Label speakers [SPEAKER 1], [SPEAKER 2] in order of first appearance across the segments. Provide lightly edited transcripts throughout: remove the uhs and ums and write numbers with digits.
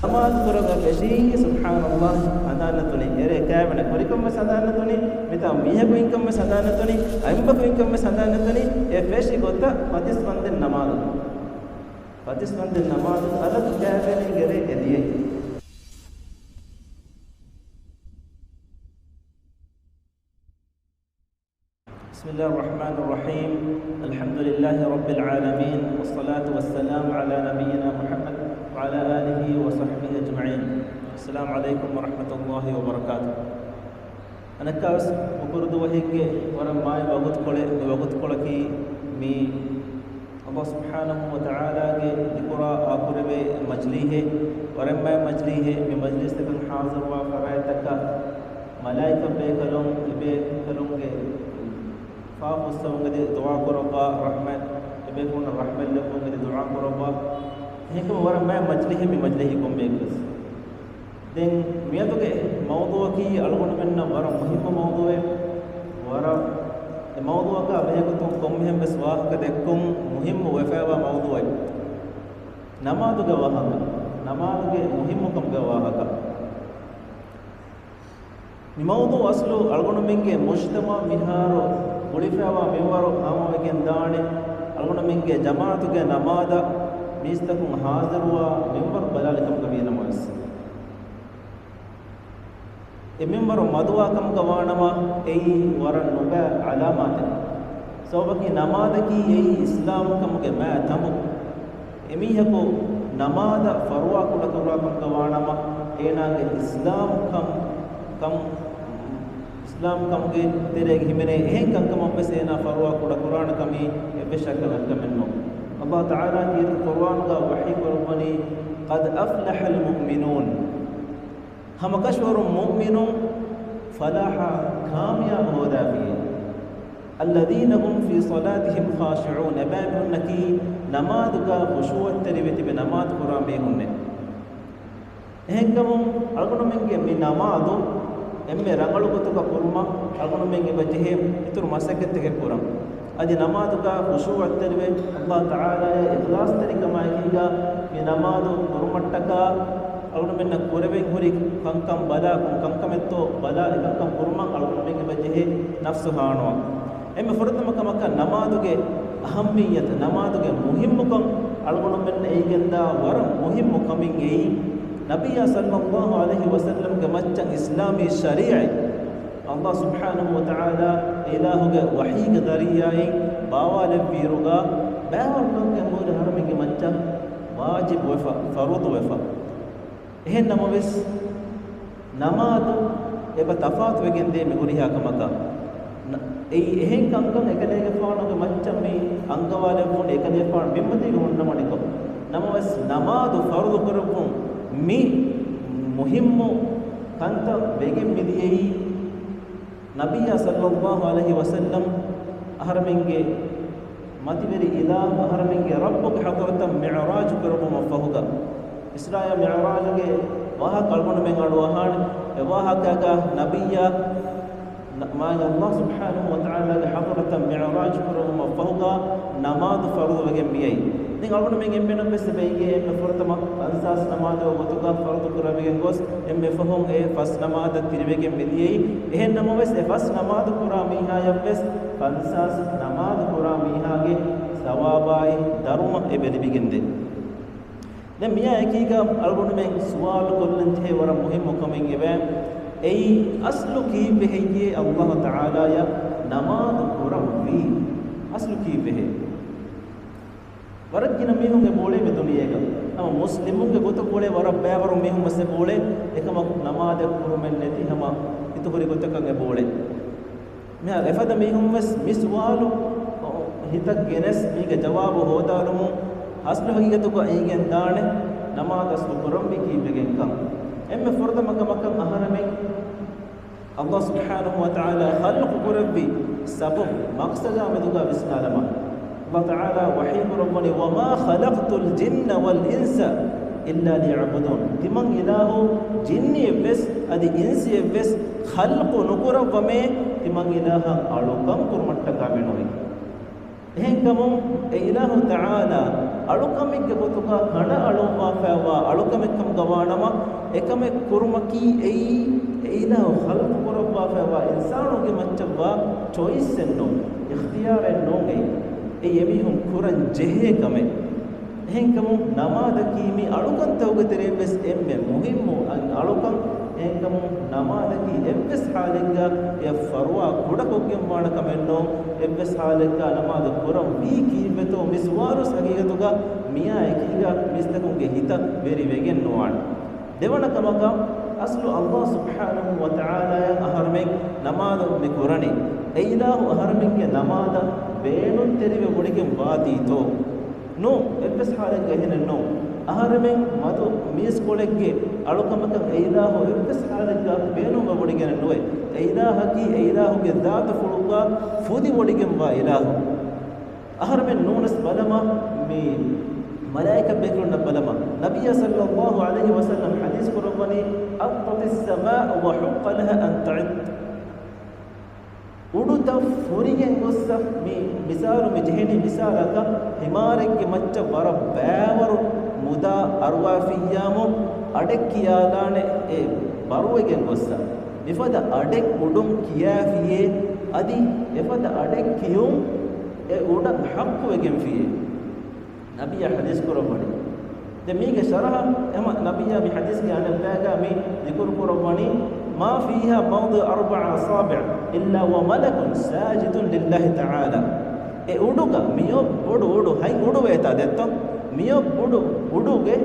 [SPEAKER 1] නමාත් කරග බෙදී සුබ්හානල්ලාහ් අදානතුනි එරේ කෑවන කොරිකම්ම සදානතුනි මිතා මිහකුින්කම්ම සදානතුනි අම්බකුින්කම්ම සදානතුනි ඒ ෆෙෂි ගොත පතිස්වන්දෙන් නමාද අලත් කෑවෙනි ගෙරේ එදියේ بسم الله الرحمن الرحيم الحمد لله رب العالمين والصلاة والسلام على نبينا محمد وعلى آله وصحبه أجمعين السلام عليكم ورحمة الله وبركاته أنا كاس وبرد وهيك ورم ماي وقت كي مي الله سبحانه وتعالى کے ذکرہ آخرے مجلیه ورم ماي مجلیه من مجلس تكن حاضر وفرائتك ملائكة بكلم کے فاقصونغدي دعاء قربا رحمه يبيكون الرحمه لكم غدي دعاء قربا هيك ورا ما مجليه بمجليهكم بيكس دين ميادوغه موضوع كي الغون من ورا مهم موضوع ورا الموضوع کا بهكتم كم مهم بس واحد دكم مهم وفاوا موضوع نمازوغه واهك نمازوغه مهم كم واهك الموضوع اصل الغون منගේ مجتمع مهارو ಉಳಿಫಾವ ಮೆವರು ಆಮವೆಗೆನ್ ದಾಣೆ ಅಲ್ಗೊಂಡ ಮಿಂಗೆ ಜಮಾತುಗೆ ನಮಾದ ಮೀಸ್ತಕು ಹಾಜರುವ ಮೆಂಬರ್ ಬಲಾಲಿಕಂ ಕವಿ ನಮಾಸ್ ಎ ಮೆಂಬರ್ ಮದುವಾಕಂ ಗವಾಣಮ ಏಯಿ ವರನ್ ನುಬ ಅಲಾಮಾತ ಸೌಬಕಿ ನಮಾದಕಿ ಏಯಿ ಇಸ್ಲಾಂ ಕಮ್ಗೆ ಮಾ ತಮು ಎಮಿಹಕು ನಮಾದ ಫರ್ವಾ ಕುಡಕವಾಕಂ ಗವಾಣಮ ಏನಾಗೆ ಇಸ್ಲಾಂ ಕಂ इस्लाम कम के तेरे हिमने एक कंकम पे से ना फरवा कुड़ा कुरान कमी बेशकल कमनो अल्लाह ताला की कुरान का वही कुरानी قد افلح المؤمنون हम कशवर मुमिनुन फलाह कामयाब हो जाएंगे الذين هم في صلاتهم خاشعون बाबुनकी नमाज का खुशूअत तरीबती बे नमाज कुरान में हुन्ने एकम अगुन में के नमाज ಎಮ್ಮೆ ರಂಗಳು ಗೊತ್ತಕ ಕುರ್ಮ ಅಲ್ಗೊಂಡು ಮೆಂಗೆ ಬಜ್ಜೆ ಇತರು ಮಸಕತ್ತೆಗೆ ಕುರಂ ಅದಿ ನಮಾದುಕ ಖುಶೂ ಅತ್ತರಿವೆ ಅಲ್ಲಾಹ್ ತಆಲಾ ಇಖ್ಲಾಸ್ ತರಿಕಮಾಯಿಗ ಈ ನಮಾದು ಕುರ್ಮಟ್ಟಕ ಅಲ್ಗೊಂಡು ಮೆನ್ನ ಕುರವೆ ಹುರಿ ಕಂಕಂ ಬಲಾ ಕಂಕಮೆತ್ತೋ ಬಲಾ ಕಂಕಂ ಕುರ್ಮ ಅಲ್ಗೊಂಡು ಮೆಂಗೆ ಬಜ್ಜೆ ನಫ್ಸು ಹಾಣೋ ಎಮ್ಮೆ ಫುರತಮ ಕಮಕ ನಮಾದುಗೆ ಅಹಮ್ಮಿಯತ್ ನಮಾದುಗೆ ಮುಹಿಮ್ಮುಕಂ ಅಲ್ಗೊಂಡು ಮೆನ್ನ ಏಗೆಂದ ವರ ಮುಹಿಮ್ಮು ಕಮಿಂಗೆ नबिया सल्लल्लाहु अलैहि वसल्लम के मच्चन इस्लामी शरीअ अल्लाह सुब्हानहु व तआला इलाहुगे वही के दरियाए बावाले वीरुगा बावर के मोर हरम के मच्चन वाजिब वफा फरूद वफा एह नमविस नमाद एब तफात वेगेंदे मेगुरिहा कमका एह कंकम एकलेगे फाणुगे मच्चन मे अंगवाले फोन एकले फाण बिम्मति गुण्ण मणिको नमविस नमाद फरूद करपु मी मुहिम्मु कंत बेगिम मिदियेई नबिया सल्लल्लाहु अलैहि वसल्लम अहरमिंगे मतिवेरी इला अहरमिंगे रब्बुक हदरत मिअराज करबु मफहुगा इस्राया मिअराज गे वह कल्पन में गाडो वहान वह कागा नबिया मा अल्लाह सुब्हानहु व तआला गे हदरत मिअराज करबु मफहुगा नमाज फर्द वगे मियई ning algon men emme bes bege emme fortama ansas namaz o gotuga fardu kurabege gos emme fahum e fas namaz tiribege mediyei ehen namoves e fas namaz kurami ha yabbes ansas namaz kurami ha ge sawabai daruma e bedibigende den miya ekiga algon men suwal kollen the wara muhim kamen ebe ei aslu ki beheye allah taala ya namaz kurami aslu ki behe वरक्किन मीहुं के बोले में दुनियागा हम मुस्लिमों के गोतो बोले वर बैवर मीहुं मसे बोले एकम नमाज कुरमेन नेति हम इतो हरि गोतो के बोले मैं एफद मीहुं मस मिसवालु हितक गेनेस मीगे जवाब होदारुमु हस्ल हकीकत को एगे दाणे नमाज असु कुरम भी की बेगेन का एम फर्द मक महरमे अल्लाह सुब्हानहु व तआला खल्क कुरबी सबब मकसद आमदुगा बिस्नालमा Allah Ta'ala wahyi rabbani wa ma khalaqtul jinna wal insa illa liya'budun timang ilahu jinni bes adi insi bes khalqu nukurawame timang ilaha alukam kurmatta kabenoi එහෙන්කම ඒ ඉලාහු තාලා අලුකමෙක් ගොතුක කඩ අලුවා ෆෑවා අලුකමෙක්කම ගවානම එකම කුරුමකි ඒ ඉලාහු ඛල්ක් කරවා ෆෑවා ඉන්සානුගේ මච්චවා choice එන්නෝ ඉඛතියාර එන්නෝ ඒ යමිහුම් කුරන් ජෙහෙකම එහෙන්කම නමාද කීමි අලුකන් තවගතරේ බස් එම්මෙ මුහිම්මු අලුකන් එහෙන්කම නමාද කී එම්බස් හාලෙග්ගා ය ෆරුවා කුඩකොක්ගෙන් වාණ කමෙන්නෝ එම්බස් හාලෙග්ගා නමාද කුරම් වී කීමෙතෝ මිස්වාරු සගීගතුගා මියා එකීගා මිස්තකුන්ගේ හිත වෙරි වෙගෙන් නොවාණ දෙවන කමක අස්ලු අල්ලාහ් සුබ්හානහු වතාලා ය අහර්මෙක් නමාද මෙ කුරණි ඒ ඉලාහු අහර්මෙක්ගේ නමාද බේනුන් තෙරිවෙ මුඩිගෙන් වාදීතෝ no ebbes haalenge ehenen no aharmen madu mis kolegge alukamaka eilahu ebbes haalega beenuma bodigene noe eilahaki eilahuge zaata fuluga fudi bodigen wa ilahu aharmen nunas balama mi malaika bekrunna balama nabiyya sallallahu alaihi wasallam hadith qur'ani attatis samaa wa huqqa laha an ta'id උඩුත ෆොරිගෙන් ගොස්ස මේ මිසාරු මෙජෙහෙනි මිසාරක හිමාරෙක්ගේ මච්ච වර බෑවරු මුදා අරුවාෆියාමු අඩෙක් කියාලානේ ඒ බරුවෙන් ගොස්ස මෙපද අඩෙක් උඩුම් කියාෆියේ අදි එපද අඩෙක් කියුම් ඒ උඩ හක්කු වෙගෙන් ෆියේ නබිය හදීස් කරවණි දෙමීගේ ශරහ එම නබිය මේ හදීස් කියන බෑගා මේ දිකුරු කරවණි ما فيها موضع 4 أصابع إلا وملك ساجد لله تعالى උඩුක මියෝ උඩු හයි උඩු වේතා දෙත්ත මියෝ උඩුගේ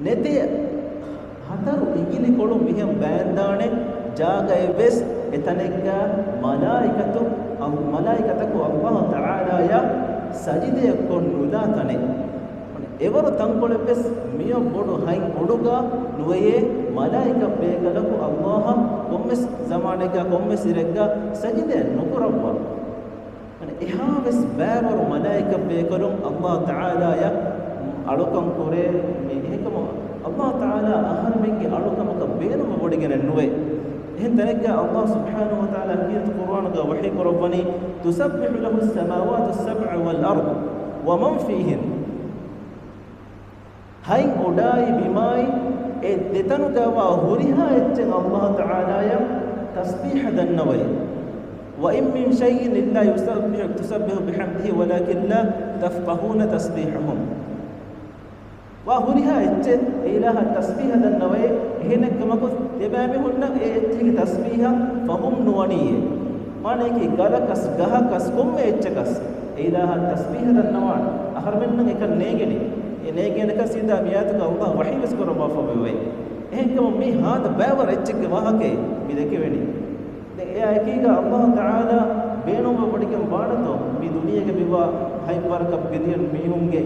[SPEAKER 1] නෙතිය හතරු ඉගිලි කොළු මිහම් බෑන්දානේ ජාගය වෙස් එතනෙක්ග මලායිකතු අල්ලාහ් තාලා ය සජිදය කොන්නුදා තනේ එවරු තංකොලෙපෙස් මිය බොඩු හයි උඩුගා නුවේ මලායික බේගලකු අල්ලාහ් කොම්මස් zamaneක කොම්මස් ඉරෙග්ගා සජිදය නුකරවා අනේ එහාවස් බෑවරු මලායික බේගලුම් අල්ලාහ් තාලා ය අලුකම් කුරේ මේ එකම අල්ලාහ් තාලා අහර්මෙන්ගේ අලුකමක බේනම බොඩගෙන නුවේ එහෙන් තනෙක්ග අල්ලාහ් සුබ්හානහු වතාලා කියත කුර්ආනක වහී කරවනි තුසබ්බිහු ලහු as-samāwātu as-sab'u wal-ardu wa man fīhin hai udai bimai e detanu gawa huriha echen Allah Ta'ala ya tasbih dannawai wa in min shay'in illa tusabbihu bihamdihi walakin la tafqahuna tasbihahum wa huriha echen ilaha tasbih dannawai ehnek kamakos debame hunna e etchige tasbiha fahum nuwaniye mane ki galakas gahakas komme etchakas ilaha tasbih dannawan aharmenna ekan negeni එනේගෙනක සීදා මියාතුක අල්ලාහ් වහීවස් කරවා ෆොබෙවේ එහෙන්කම මේ හාද බෑවර එච්චක වාහකේ මේ දෙකෙවෙනි දැන් එයා එකීග අල්ලාහ් තාලා බේනොම වඩිකම් වාඩතෝ මේ දුනියගේ මෙවා හයිපරක ගෙදියන් මීහුන්ගේ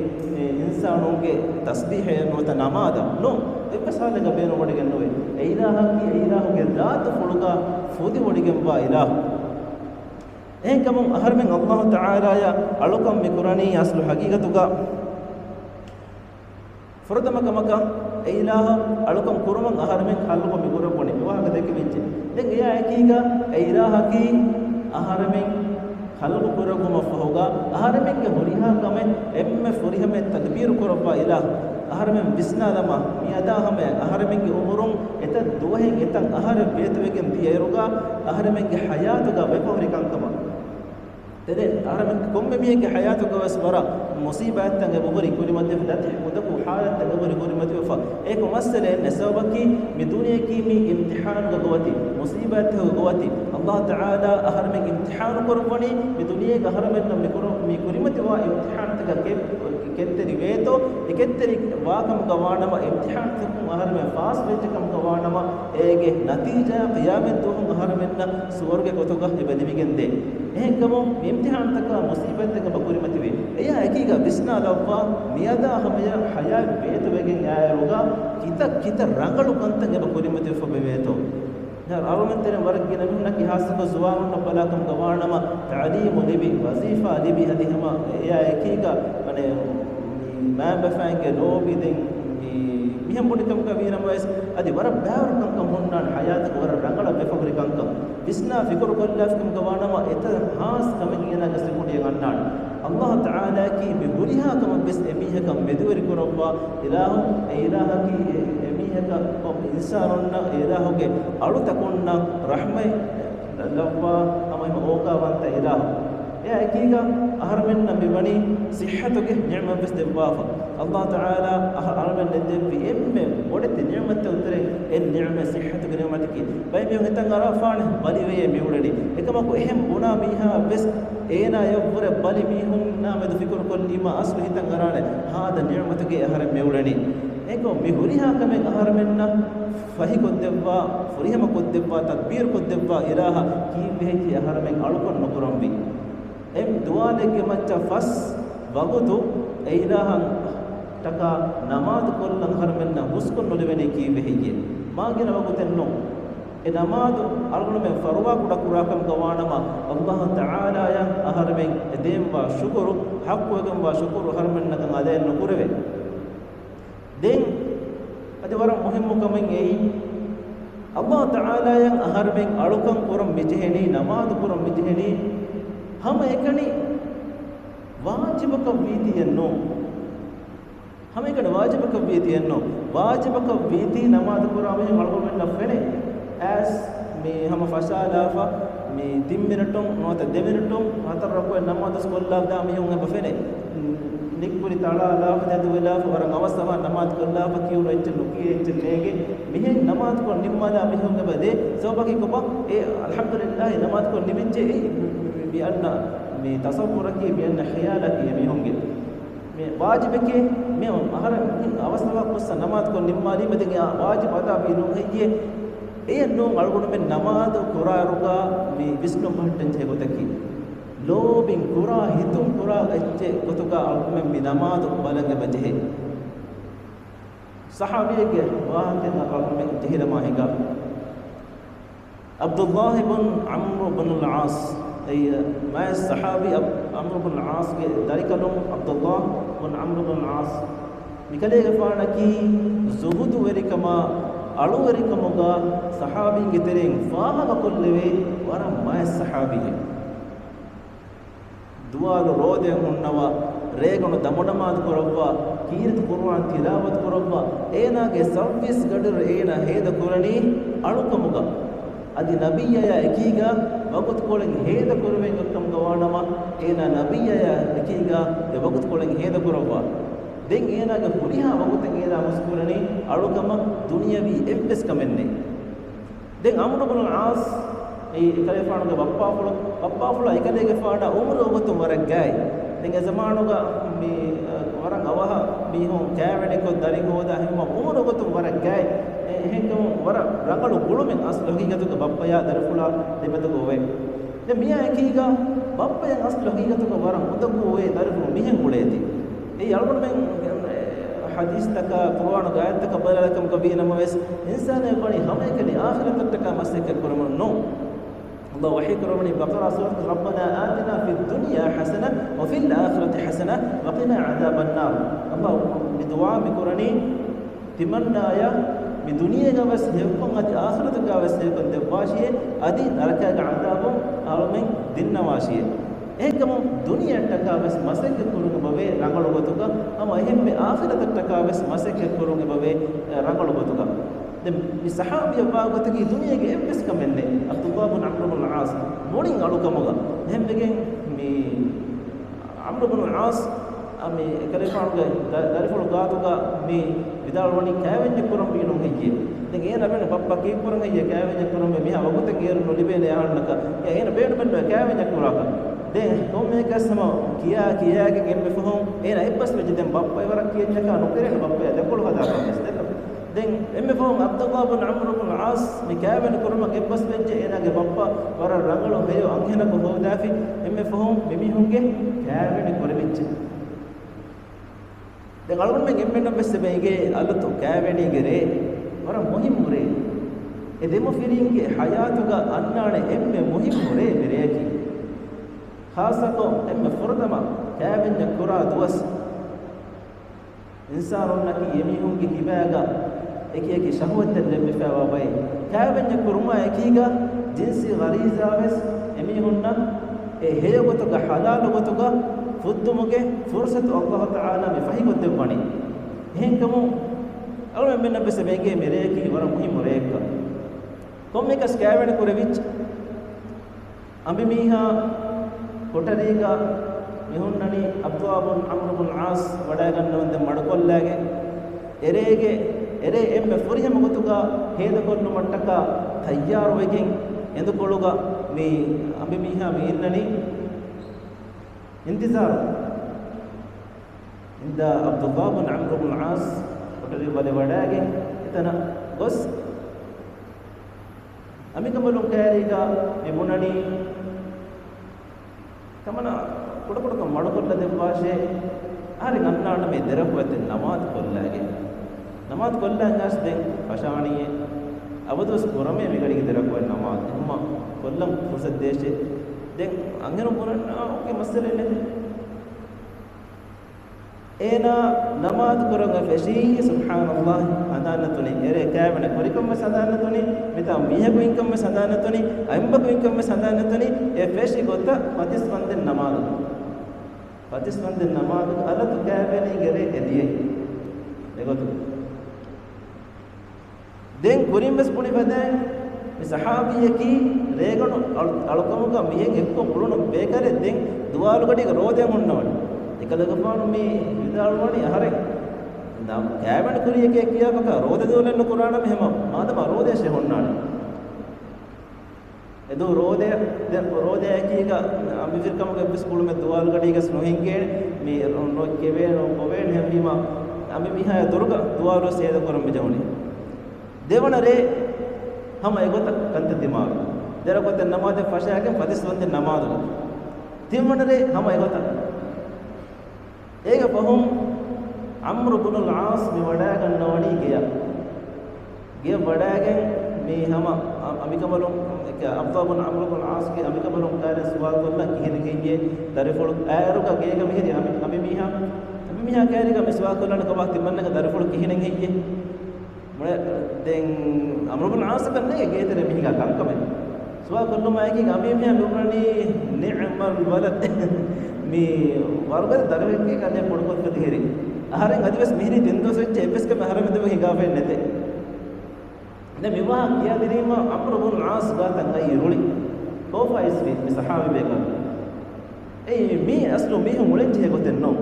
[SPEAKER 1] ඉන්සානුන්ගේ තස්බීහ නොත නමාද නෝ එපසාලක බේනොම වඩිකම් නොවේ ඉලාහුගේ ذات ෆුලුගා ෆුදි වඩිකම් වා ඉලාහ් එහෙන්කම අහර්මෙන් අල්ලාහ් තාලා ය අලුකම් මේ කුරානී අස්ලු හකීකතුගා ಫರದಮಕಮಕ ಐಲಾಹ ಅಳುಕಂ ಕುರುಮಂ ಆಹಾರಮೆಂ ಹಲ್ಲುಕ ಮಿಗುರಪೊಣಿ ವಿವಾಹಕ ದಕ್ಕೆ ವಿಂಚೆ ದೆಂ ಯ ಏಕೀಗ ಐಲಾಹಕಿ ಆಹಾರಮೆಂ ಹಲ್ಲುಕ ಕುರಗುಮ ಫಹುಗ ಆಹಾರಮೆಂಗೆ ಹುರಿಹಾ ಕಮೆ ಎಮ್ಮೆ ಫುರಿಹಮೆ ತದ್ಬೀರ್ ಕುರಪ ಇಲಾಹ ಆಹಾರಮೆಂ ಬಿಸ್ನಾದಮ ಮಿಯದಾ ಹಮೆ ಆಹಾರಮೆಂಗೆ ಉಮುರುಂ ಎತ ದೋಹೆಂ ಎತಂ ಆಹಾರ ಬೇತವೆಗೆಂ ದಿಯರುಗ ಆಹಾರಮೆಂಗೆ ಹಯಾತುಗ ವೆಪವರಿ ಕಂಕಮ تدين أرمن كم بيميك حياتك واسبرا مصيبة تنجبوري كل ما تفتح ودك حالة تنجبوري كل ما توفى إيه مسألة نسبك بدنيا كيمي امتحان قوتي مصيبة قوتي الله تعالى أهرمن امتحان قرباني بدنيا أهرمن من كل ما توفى امتحان تكيب كتري بيتو كتري واكم قوانا ما امتحان تكون أهرمن فاس بيتكم قوانا ما إيه نتيجة قيامة توهم أهرمننا سورك كتوكا يبدي بيجندي إيه كمو امتحان تك مصيبة تك بقولي متوي أيها أكيد بسنا لوفا ميادا هم يا حياة بيت وجين يا روغا كيتا رانغلو كنتن بقولي متوي فبيتو نار أرومن ترى ورق جنبه نك يحاسب زوار نبلاكم قوانا ما تعليم لبي وظيفة لبي هذه ما يا أكيد من ما بفعل كلوبي دين مهم بودكم كبيرة مايس أدي ورا بيار كم هنان حياتك ورا رانغلا بفكر كم بسنا فكر كل فيكم قوانا ما إتر هاس كم يجينا جسد كودي غنان الله تعالى كي ببريها كما بس أميها كم مدور كربا إله كي أميها كم إنساننا إله كي أرو تكوننا رحمة لوا أما أوكا وانت إله يا أكيدا أهرمنا ببني صحتك نعمة بس دبافة الله تعالى أهرمنا دبي ودت نعمة تودري النعمة صحتك نعمتك باي بيوم تنغرا فانه بالي ويا ميولدي إكما كو إهم بنا ميها بس إينا يفور بالي ميهم نام دفكر كل ما أصله تنغرانه هذا نعمتك أهرم ميولدي إكو ميهوريها كمان أهرمنا فهي كدبا فريهم كدبا تدبير كدبا إله كي بهجي أهرمك ألوكن نكرم بي दुआले के मच्चा फस वगुतु ऐलाहं टका नमाज कोल्लं हरमेन्ना हुस्कुन नोलिवेने की वहिये मागिन वगुतेन्नो ए नमाज अलगुन में फरवा कुड़ा कुराकम गवानमा अल्लाह तआला या अहरमें एदेम वा शुक्र हक वगम वा शुक्र हरमेन्ना कं अदे नुकुरवे देन अदे वरम मुहिम कमें एई अल्लाह तआला या अहरमें अलुकं कुरम मिजहेनी नमाज कुरम मिजहेनी हम एकनी वाजिब कवीतियन्नो हम एकनी वाजिब कवीतियन्नो वाजिब कवीति नमाज कुरामे मलगुमेन नफेने as me हम फसालाफा me 3 मिनटों नोत 2 मिनटों हतर रको नमाज स्कोल्ला दा me होंगे बफेने निकुरी ताला लाफ दे दुला वरंग अवसवा नमाज कुल्ला फकियो रच लुकी एच लेगे मिहे नमाज को निम्माला me होंगे बदे सोबकी को ए अल्हम्दुलिल्लाह नमाज को निमिजे بأن من تصورك بأن خيالك يميهونج من واجبك من أهر من أوسط وقت نماذج كل نماري بدك واجب هذا بينهم هي إيه نوع أرجون من نماذج كورا ركا من بسكم بحتن جهه تكي لو بين كورا هتوم كورا أجه كتوكا أرجون من نماذج بالغ بجه صحابي के वहाँ के नकाल में जहिर माहेगा عبد الله بن عمرو بن العاص أي ما الصحابي عمرو بن العاص के दारिकलम عبد الله بن عمرو بن العاص निकले गफाना की ज़ुहुद वेरिकमा अळु वेरिकमुगा सहाबी के तेरे फाहा बकुल्लेवे वरा मा सहाबी है दुआल रोदे हुन्नवा रेगनु दमडमाद कोरव्वा कीरत कुरान तिलावत कोरव्वा एनागे सर्विस गडर एना हेद कुरणी अळुकमुगा अदि नबिय्य एकीगा वक्त कोलें हेद कुरवे गक्कम गवाणमा एना नबिय्य एकीगा ए वक्त कोलें हेद कुरव्वा दें एनागे पुरिहा वक्त एना मुस्कुरणी अळुकम दुनियावी एम्पेस कमेन्ने दें अमरु बिन आस ए कलेफानुगे बप्पाफुलो एकलेगे फाडा उमर वक्त वरगाय दें जमानुगा मी वरंग अवहा मी हो कैवेडे को दरि होदा हिम उमर वक्त वरगाय එහෙන්කම වර රඟලු ගුළුමෙන් අස් ලොහිගතුක බප්පයා දරෆුලා දෙමතක ඔවේ දැන් මියා එකීගා බප්පයන් අස් ලොහිගතුක වර මුදකෝ ඔවේ දරෆු මිහෙන් ගුලේති ඒ යල්ගොන මෙන් හදීස් තක කුර්ආන ගායත් තක බලලකම් කබීනම වෙස් ඉන්සානේ බණි හැම එකනේ ආඛිරතට මස්සෙක කරමු නෝ الله وحي كرمني بقرة سورة ربنا آتنا في الدنيا حسنة وفي الآخرة حسنة وقنا عذاب النار الله بدعاء بكرني تمنى يا بدنيا جالس هيكون أدي آخرة جالس هيكون دباشية أدي نركع عذابهم أرمين دين واشية هيكم دنيا تكابس مسك كورون بوي رانغلو بتوكا أما هم بآخرة تكابس مسك كورون بوي رانغلو بتوكا دم الصحابي يبغى تكي دنيا كي بس كمنه عبد الله بن عمرو بن العاص مورين قالوا كموغا هم بيجين مي عمرو بن العاص أمي كليفانوغا دارفلو غاتوغا مي විදාලවණි කෑවෙන්න කුරම් බීනොන් හෙජ්ජේ දැන් ඒ නබෙන පප්පා කී කුරම් හෙජ්ජේ කෑවෙන්න කුරම් මෙහා වගුත ගේරු නොලිබේන යහන්නක එහෙන බේන බෙන්න කෑවෙන්න කුරාක දැන් කොම් මේකස්සම කියාගේ ගෙන්න ෆහොම් එන එපස් වෙජ දැන් බප්පා ඉවරක් කියන්නක නොකරේන බප්පා දැකොල හදාගන්නස් දැන් එම්ම ෆහොම් අබ්දුල්ලාහ් බන් අම්ර් බන් ආස් මේ කෑවෙන්න කුරම් එපස් වෙජ එනගේ බප්පා වර රංගලෝ හේය අංහෙනක හොදාෆි එම්ම ෆහොම් මෙමිහුන්ගේ කෑවෙන්න කුරෙවිච්ච දැන් අලුත් මේ ගෙම්මෙන් බෙස්ස මේගේ අලුත් කෑවෙණි ගරේ වර මුහිම් මුරේ ඒ දෙම ෆිරින්ගේ හයාතුග අන්නානේ එම්මේ මුහිම් මුරේ මෙරේකි ખાસකෝ එම්මේ ෆුරදම කෑවෙන්න කුරා දුවස් ඉන්සානුන්නකි යමිහුන්ගේ කිබෑගා එකේකි ශහවත දෙම්බෙෆාවා බයි කෑවෙන්න කුරුමා එකීගා ජින්සි ගරීසාවස් එමිහුන්න ඒ හේයගතුග හලාලගතුග fuddumuge fursatu Allah Taala me fahi godde bani hen kamu awme menna bese mege mereki wara muhim reka komme ka scaven kurevich ambi miha kotariga mihunnani abdullah amr ibn as wada gannawande madkollage erege ere emme furihama gotuga heda konnu mattaka tayyar wegen endukoluga me ambi miha me innani intizar inda abdullah ibn amr ibn as kotari wale wadage itana gos amikamalum kayariga me munani kamana kodaka madkolla de bashe ari nannana me derakwatte namaz kollage namaz kolla ngasde fashaniye abadus kurame me gadige derakwa namaz amma kollam fursat deshe den angenu puranna oke masale ne ena namaz kuranga feshi subhanallah adanatuni ere kaavana korikam sadanatuni mita mihagu inkam sadanatuni aimbagu inkam sadanatuni e feshi gotta patiswanden namaz alatu kaavani gere ediye egotu den kurimbes puni badai mi sahabiyaki reganu alqamuga mihen ekko mulunu bekare den duwalu gadi roden unnawani ekalaga paanu mi vidalwani ahare nam kaavan kuriyeke kiyabaka rode dolen qur'ana mehma madama rode she honnani edu rode akiga amifirkamuga school me duwalu gadi gas nohinge mi no keve no koven hemima ami miha durga duwalu seda koram jawni देवनरे हम एगोत कंत दिमाग देर गोत नमाज फशा के फदिसवंत नमाज दिवनरे हम एगोत एक बहुम अम्र इब्न अल-आस में वडा गन्नवणी गया वडा के में हम अमिकबलो अब्दुल्लाह इब्न अम्र इब्न अल-आस के अमिकबलो कारे सवाल कोल्ला किहन के दरफुल आयरु का गेग में अमी मिहा कहरेगा मिसवाक कोल्ला न कबा तिमन्न का दरफुल किहन के den amrubun aas kanne geetere mihiga kankame suwa kollu maayki gami me amrubani ni'mal walad mi wargar darweke kanne podkot kadi heri aharen adives mihri dendo sech epes ke mahram de higa fe nete ne miwa kiya dirima amrubun aas gatan ay ruli kofa iswi mi sahabi beka ei mi aslu mi mulenje gotenno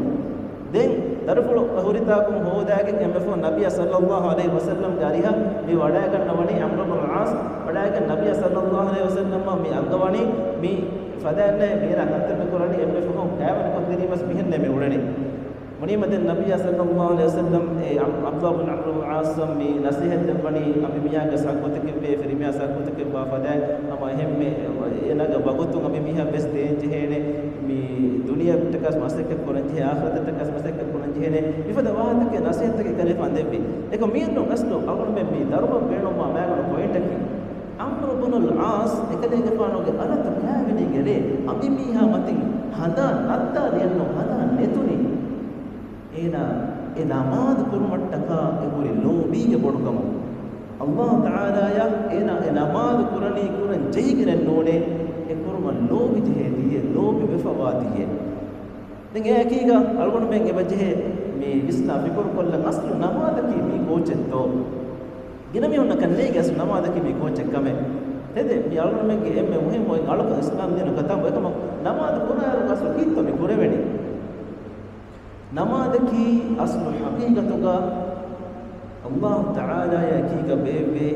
[SPEAKER 1] den darful ahuritakum hodagen emfo nabiy sallallahu alaihi wasallam gariha mi wadagan nawani amr ibn al-as wadagan nabiy sallallahu alaihi wasallam mi angawani mi fadanne mera kantabe korani emfo kavan kodiri mas mihinne me urani muni maden nabiy sallallahu alaihi wasallam abdullah ibn amr ibn al-as mi nasihat dabani ami miya ga sakotake be firmiya sakotake ba fadan ama hemme enaga bagutu ami miha bes denje hene mi dunia takas masake koranji akhirat takas masake koranji hene ifada wahatake nasihatake kale fandebi eko miinno aslo agonu me mi daruma beno ma magonu point aki amr ibn al-as ekadege faanoge alat kaavini gele ami miha matin hada natta denno hada netuni ena e namaz kurumattaka eguri lobige bodukamu Allah Taala ya ena e namaz kurani kuran jeyiginen none e kuruma lobi jehediye lobi befawadiye den e akiga algon men e wajhe me isna fikur kolla aslu namaz ki mi gochetto ginami onna kanne gas namaz ki mi gochekkame tede mi algon men ge emme muhim moy alko islam dinu katam ekama namaz kunaru aslu kitto mi kureveni namaz ki aslu haqiqatuga Allah Taala ya kiga bebe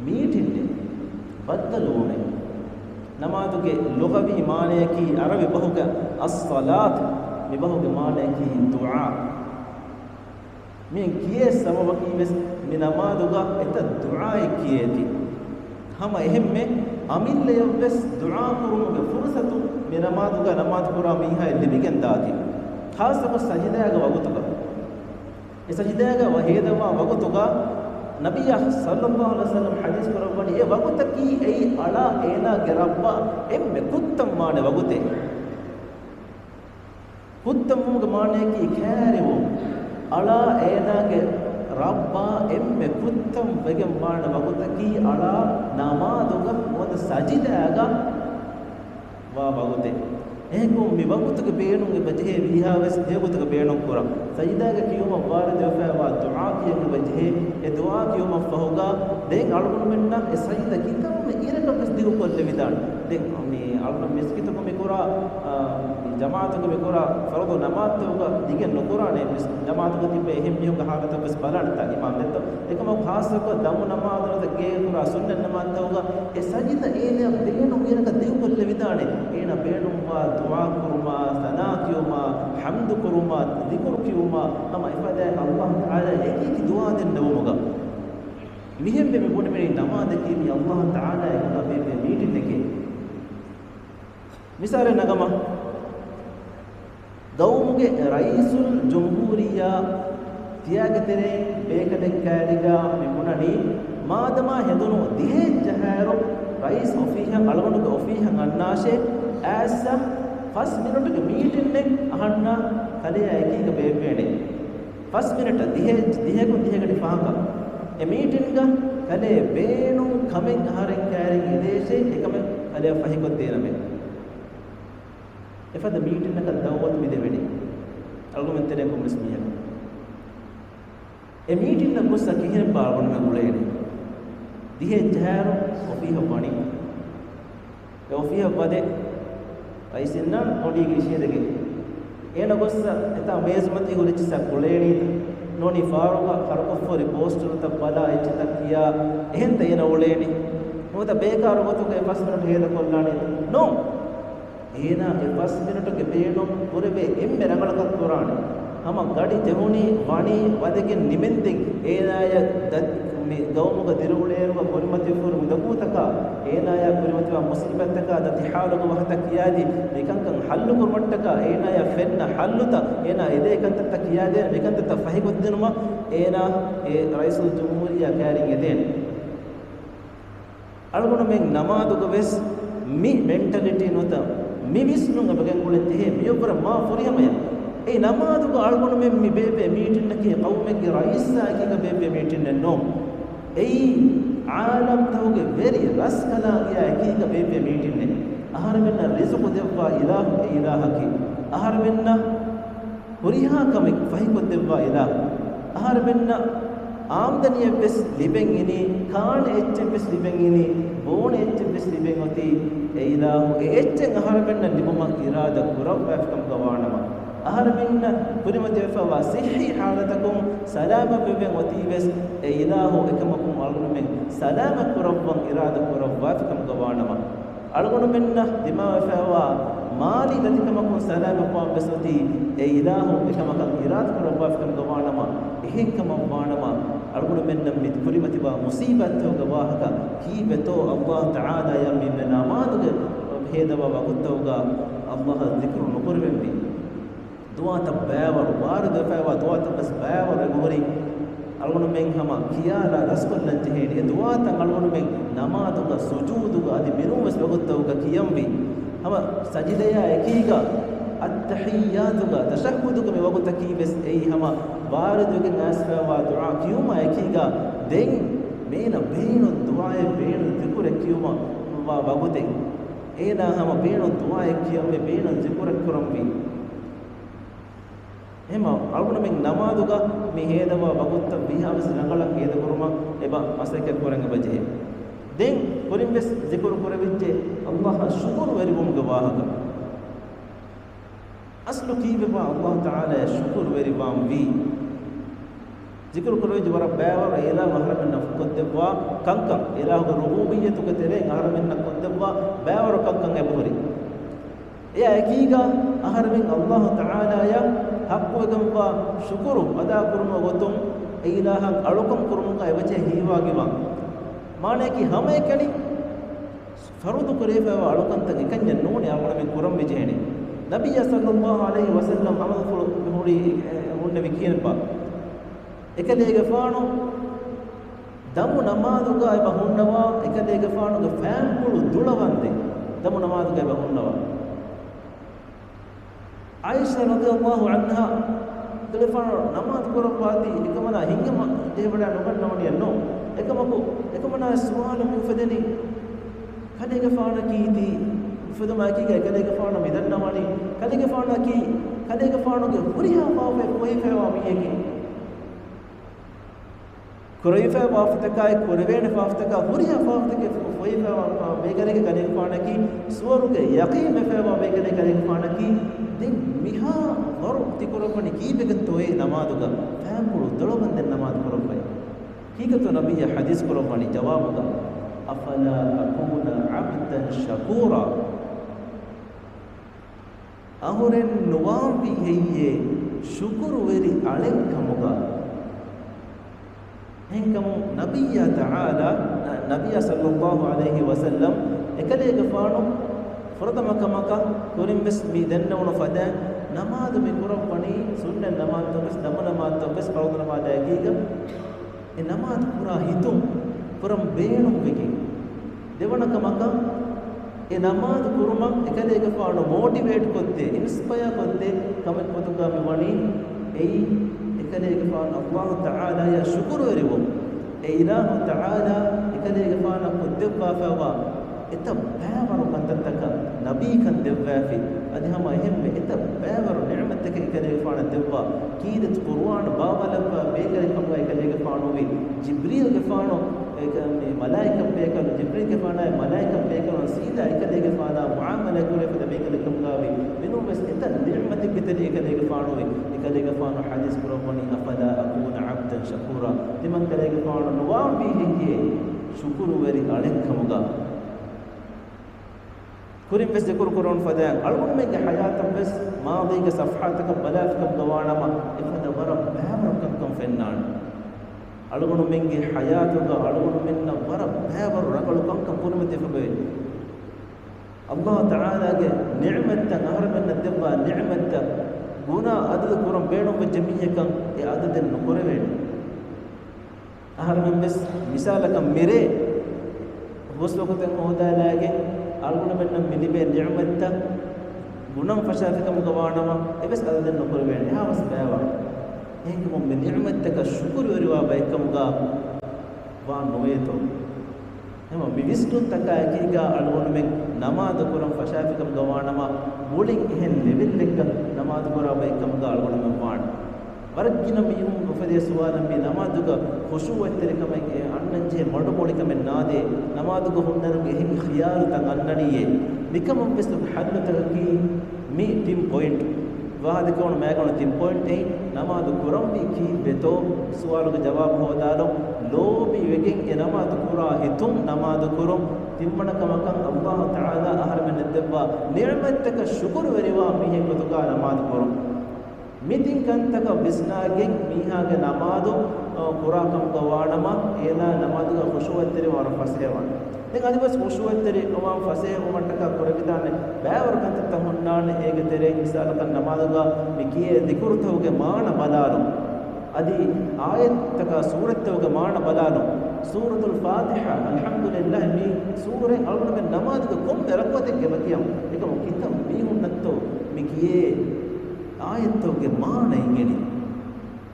[SPEAKER 1] meetinde baddalume namazuge lugawi maane ki arabi bahuga as-salat mi bahuga maane ki du'a min kiye samawaki mes mi namazuga eta du'a kiyeti hama ehemme amille yobes du'a kurumuge fursatu mi namazuga namaz kura mi ha libigen daati khasako sajdaga wagutuga e sajdaga wahedama wagutuga nabiy sallallahu alaihi wasallam hadis korabani e wagutaki ei ala ena gerabba emme kuttam maane wagute kuttam muge maane ki kharewo ala ena ge rabba emme kuttam wegen maane wagutaki ala namaduga mod sajdaga wa wagute ehko mi wagutuge beenun e bajhe vihaves egutuge beenun kura sajidage kiyuma wara defa wa du'a kiyen bajhe e du'a kiyuma fahuga den algun menna e sajida kitam me iraka bes digu kolle vidan den mi algun miskitu ko mi kura jamaatu ko mi kura fardu namaz tuga digen nokura ne jamaatu ko tibe ehim mihunga halata bes balanta imam netto ekama khas ko damu namaz da ge kura sunna namaz tuga e sajida ene beenun iraka digu kolle vidane ena beenun wa du'a kuruma sana kiyuma hamdu kuruma dhikr kiyuma ama ifada Allah taala eki du'a den namuga mihembe me bone me namaz ki mi Allah taala eka be meeting deke misale nagama gawmuge raisul jumhuriya tiyaga tere bekade kaadiga me munani madama hedunu dihe jaharu rais ofiha alwanu ofiha annashe asa first minute ge meeting ne ahanna kaliya ekiga bebene first minute dihe ko dihe gadi fahaka e meeting ga kale beenu kamen haren karen edeshe ekame kale fahiko derame efada meeting naka dawat midevedi argumentere ko mismiya e meeting na gussa kihin baagon me gulene dihe jaharu ofiha bani e ofiha bade raisinna nodi gishedege ena gossa eta mezmati hurichi sa guleni noni faruga harqofori poster ta bala ichita kiya ehenta ena uleni moda bekaru gotuge pasminute heda kollani no ena e 5 minute ge beeno purebe emme rangalaka qur'an hama gadi jehuni wani wadege nimende ena ya me gawmuga diruleeruga porimati furu mudakutaka ena ya porimati wa musibataka dati haluga wahta kiyadi mekankan hallu kurmattaka ena ya fenna halluta ena ede kantata kiyade mekantata fahigoddenuma ena e raisul jumhuriya kaarin eden algonu men namaduga ves mi mentality nota mi visnunga bagen guletti he miyobra ma furiyamaya e namadu ko algonu men mi bebe meeting nake qawmege raisa kiga bebe meeting no ei alam tawge very raskala ya kiga bebe meeting ne ahar menna rizq devwa ilahaki ahar menna huriha kamik fahiko devwa ilah ahar menna ආම්දනිය වෙස් ලිබෙන් ඉනි කාණ එච්ච වෙස් ලිබෙන් ඉනි බෝණ එච්ච වෙස් ලිබෙන් ඔති ඒ ඉලාහු එච්චෙන් අහර මෙන්න නිබම ඉරාද කුරව වැෆකම් ගවානම අහර මෙන්න පුරිමති වෙෆවා සිහි හාලතකුම් සලාම බෙබෙන් ඔති වෙස් ඒ ඉලාහු එකමකුම් අල්ගුන මෙන් සලාම කුරවන් ඉරාද කුරව වැෆකම් ගවානම අල්ගුන මෙන්න දිමා වෙෆවා මාලි ගතිකමකුම් සලාම කුම් වෙසොති ඒ ඉලාහු එකමකම් ඉරාද කුරව වැෆකම් ගවානම එහෙකම වානම අල්ගුන මෙන්න මිත් පුරිමති වා මුසීබත් හොග වාහක කීබතෝ අල්ලාහ් තාලා යම් මෙන්න නමාදුග හේදව වකුත්තෝග අල්ලාහ් zikr නුකරවෙම්බි දුආත බෑවර වාර දෆාව දුආත බස් බෑවර ගොරි අල්ගුන මෙන් හම කියාලා රස්කොල්ලන් ජෙහෙඩි දුආත අල්ගුන මෙන් නමාදුග සුජූදුග අදි මිරුමස් වකුත්තෝග කියම්බි හම සජිදය එකීග التحياتك تشهدك من وقت كيبس اي هما واردك ناسفا ودعاء كيوما اكيغا دين بين الدعاء بين الذكر كيوما وقت اينا هما بين الدعاء كيوما بين الذكر كرمبي هما අලුණ මෙන් නමාදුග මේ හේදව වගුත්ත විහාවස් රංගලක් හේද කරුම එබා මසක කරංග බජේ දෙන් පොරින් වෙස් zikr කරවිච්චේ අල්ලාහ් ශුක්ර් වරිගුම් ගවාහක aslu kiibeba Allah taala shukr veri bam vi zikr koroy jwara bawa ila mahramen nafkoddewa kankan ila go rububiyyatu ke tere mahramen nafkoddewa bawa kankan eburi ya ekiga ahramen Allah taala ya haqqu gamwa shukru ada kurma gotum ilahan alukum kurmu ka evache hiwa giwa mane ki hame kani farudu korefa alukan tan ekanya none ahramen kuram bijene नबी सल्लल्लाहु अलैहि वसल्लम अमल फुरी उन्ने विकियनपा එකලේගේ ෆානු දමු නමාදුගා එබ හුන්නවා එකලේගේ ෆානුගේ ෆෑන් මුළු දුලවන්දේ දමු නමාදුගා එබ හුන්නවා ආයිෂා රදියල්ලාහු අන්හා දෙලෆාන නමාද් කරපාති එකමනා හිංගම දේවඩා නොකන්නවනිය නෝ එකමනා සුවාල මුෆදනි කලේගේ ෆාන කීති fuduma ki ga kale ga faano midanna wani kale ga faano ki kale ga faano ge huriha faafe kohi fewa miyeki kurayfa waftaka kurwene waftaka huriha waftaka kohi fewa megane ge kale ga faano ki suwaru ge yaqeen fewa megane kale ga faano ki din miha waru tikurapani ki begattoe namaduga faamulu dolobande namaz kurapani kikato nabiyya hadis kurapani jawabuga afala akuna abdan shakura ahuren nuwambi heyye shukuru veri alekkamuga henkamu nabiyya ta'ala nabiyya sallallahu alaihi wasallam ekalega faanu fardama kamaka kurim bes mi dennawno fada namaz mi kurapani sunna namaz to bes namana namaz to bes fardama namaz dagiga e namaz pura hitum puram beenu weki devana kamaka e namaz kuruma ekalega faanu motivate kotte inspire kotte kamet potuga me wani ei ekalega faanu Allah ta'ala ya shukuru eriwo e ilahu ta'ala ekalega faanu kodebba fawa eta bෑවරු කන්දත්තක නබී කන් දෙවෑෆි අධිහම එහෙම්මෙ eta බෑවරු නිඅමතක එකලේ ෆාන දෙවවා කීදත් කුර්ආන බාවලව මේකලේ කම්වා එකලේ ෆානෝවි ජිබ්‍රීල් ගේ ෆානෝ ඒක මේ මලායිකම් මේකල ජිබ්‍රීල් ගේ ෆානා මලායිකම් මේකල සීදා එකලේ ගේ ෆානා මුආමලා කුරේ ෆද මේකලේ කම්ගාවි මිනු මෙස් eta නිඅමත පිටලේ එකලේ ගේ ෆානෝවි එකලේ ගේ ෆානෝ හදීස් කුරානි අෆලා අකුන අබ්දන් ශකූරා තිමන් කලේ ගේ ෆානෝ නුවාම්බි හිගේ ශුකුරු වෙරි අලෙක්කමුගා كورين بس ذكر كورون فدان ألون ميك حياتهم بس ماضي كصفحاتك بلافكم دوانما إفدا ورب بابر كم فنان ألون ميك حياتك ألون منا ورب بابر رجل كم كورم تفبه الله تعالى نعمة نهر من الدبا نعمة غنا عدد كورم بينهم بجميع كم عدد النقرين أهر من بس مثالك ميري وصلوا كتير مهدا لاجئ alguna menna milibe ni'matta gunam fashafika mugawanawa ebes adaden nokor wene hawas bawa henkum me ni'mattaka shukuru weriwa baikamuga wa noeto hema mivisdun takakiga alguna men namaz kuram fashafika mugawanawa bulin ehen level lekka namaz kura baikamuga alguna men waan waragina mihum ufade suwalam me namaduga khushu watterikame annanje modu molikame naade namaduga hunnanuge hin khiyal tan annaniye nikamam bes hadlataki me tim point wahade kon magona tim point ei namadu kuram bi ki beto suwaluge jawab hodalo lobi wegen e namadu kura hitum namadu kurum timmana kamakan Allah taala ahar men debba ni'mattaka shukuru veriwa mihe kutuka namadu kurum mitin kantaka bisnagen mihaga namadu kurakam gawanama ena namadu ga khushuwatteri war fasewa den adi bas khushuwatteri awam fasewa mantaka kuragidane baawar kantata hunnane ege tere misalakan namadu ga mikiye dikurtawge maana balalu adi ayataka surattawge maana balalu suratul fatiha alhamdulillah mi sure algun namadu ga kom rakwate ge bakiyam ekam kitam mi hunnatto mikiye ආයතෝගේ මාන ඉංගෙනි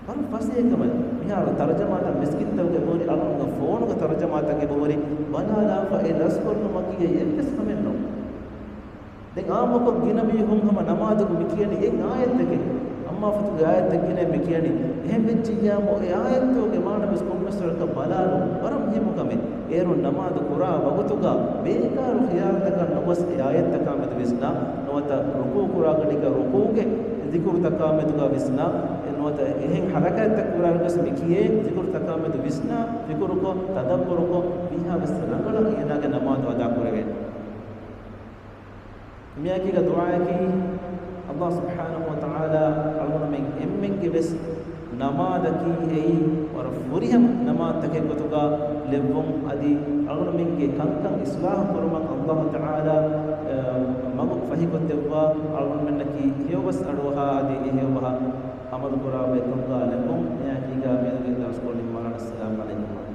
[SPEAKER 1] පන් ෆසේකම මිහාර තර්ජමාත මිස්කිත්තෝගේ බෝරි අලුංග ෆෝනුග තර්ජමාතගේ බෝරි බනාලා ෆේ දස්කොල්න මකියේ එල්පස් කමෙන්නෝ දැන් ආමක ගිනබි හුම්හම නමාදුග මිකියනි එන් ආයතකේ අම්මා ෆතුගේ ආයතකේ මිකියනි එහෙම වෙච්චියාම ඒ ආයතෝගේ මාන මිස් කොම්මස්තරක බලාලු වරම් හිමුකමෙ ඒරු නමාදු කුරා වගතුගා බේකාරු ඛියාරතක නොබස් ඒ ආයතක මෙද විස්නා නොවත රුකූ කුරා ගඩික රුකූගේ ذكر تكامل وسنا نوت إهين حركات تكبر بس مكيه ذكر تكامل وسنا ذكرك تدبرك فيها بس رغلا ينا كنماذ ودا كورين مياكي كدعاءكي الله سبحانه وتعالى علمنا من إمن كبس نماذكي أي ورفورهم نماذ تكيكتوكا لبوم أدي علمنا من كي كان إصلاح كرمك الله تعالى مغو فهي كتبوا علمنا من كي هيو بس أروها أدي هيو بها أمر كرا بيكم قالكم يا كيغا بيدك السلام عليكم